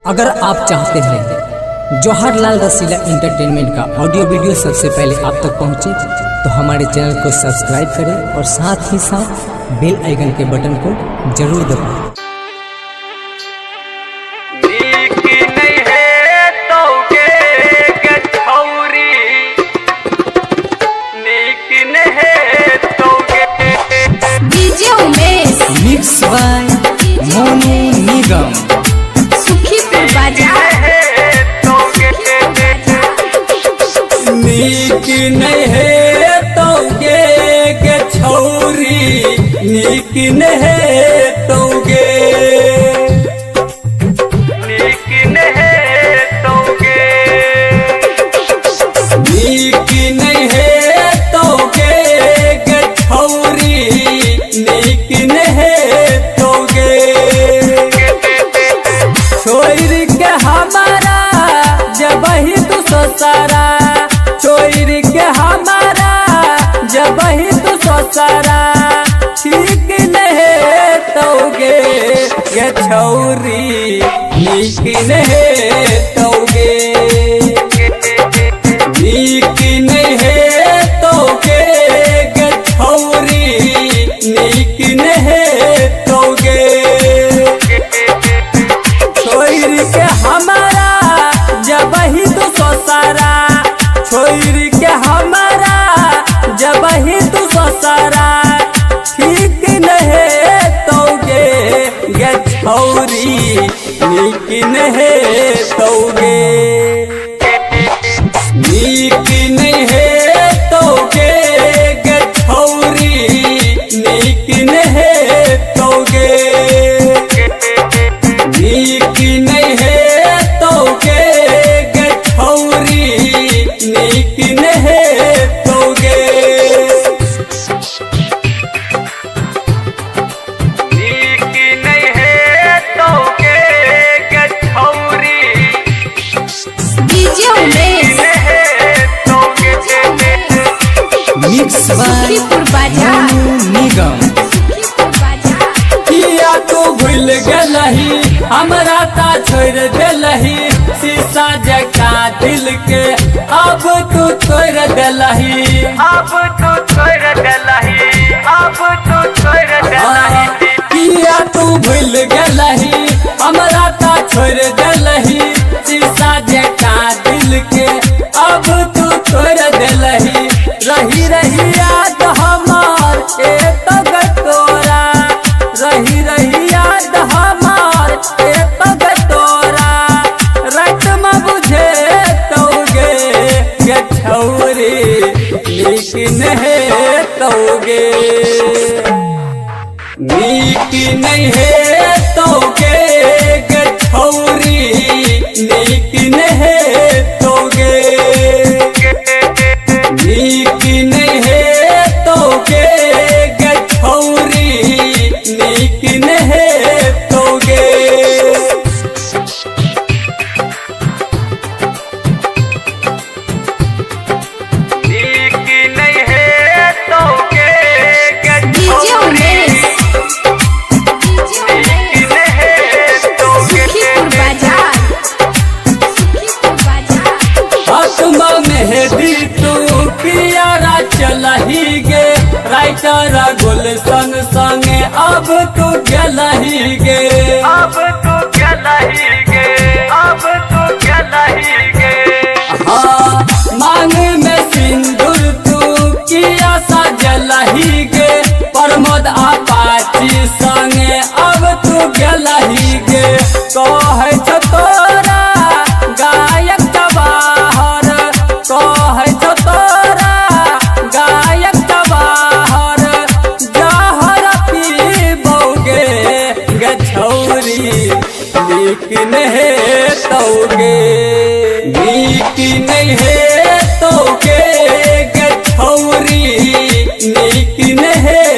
अगर आप चाहते हैं जवाहरलाल रसीला एंटरटेनमेंट का ऑडियो वीडियो सबसे पहले आप तक पहुंचे तो हमारे चैनल को सब्सक्राइब करें और साथ ही साथ बेल आइकन के बटन को जरूर दबाएं। मिक्स बाय मोनू निगम सुखीपुर बाजार। नीक नहीं है तोगे के छौरी, नीक नहीं है तोगे, नीक नहीं है तोगे, नीक नहीं है तोगे के छौरी, नीक नहीं है तोगे। छोड़ के हमारा जब ही तू सोसारा, छोड़ के हमारा जब ही तू सोसारा, ठीक नहीं तोगे ये छौरी, नीक नहीं तोगे, नीक नहीं है तोगे ये छौरी, नीक नहीं तोगे। छोड़ के हमारा जब ही तू सोसारा, छोड़ के हमारा जब ही तू सोसारा, ठीक नहीं तोगे ये छौरी, नीक नहीं तोगे, नीक नहीं है तोगे ये छौरी, नीक नहीं तोगे, नीक नहीं है तोगे ये छौरी, नीक नहीं तोगे, नीक नहीं है तोगे ये छौरी, DJ Umesh mix by Sukhipur बाजार। मोनू निगम। सुखीपुर बाजार। किया तू भूल गलही हमरा ता छोड़ देलही, शीशा जका दिल के अब तू तोड़ देलही, अब तू तोड़ देलही, अब तू तोड़ देलही। किया तू भूल गलही हमरा ता छोड़ देलही, शीशा जका दिल के अब तू तोड़ देलही। रही रही याद हमार ए तग तोरा, रही रही याद हमार ए तग तोरा, रात में बुझे तोगे ये छौरी, नीक नहीं तोगे, नीक नहीं है तोगे ये छौरी, नीक नहीं तोगे, नीक नहीं है तोगे ये छौरी, नीक नहीं तोगे। नीक नहीं है तोगे ये डीजे उमेश सुखीपुर बाजार। सुखीपुर बाजार। आत्मा मेहदी तू पियारा चलही गे, राइटर गुलशन संगे अब तू गलही गे, अब तू गलही गे, अब तू गलही गे। हाँ मांग में सिंदूर तू किया सा जलही गे, प्रमोद अपाची संगे अब तू गलही गे। कहे छो तोरा गायक जवाहर, कहे छो तोरा गायक जवाहर, जहर पीबोगे गे छौरी, नीक नहीं तोगे, नीक नहीं है तोगे गे छौरी, नीक नहीं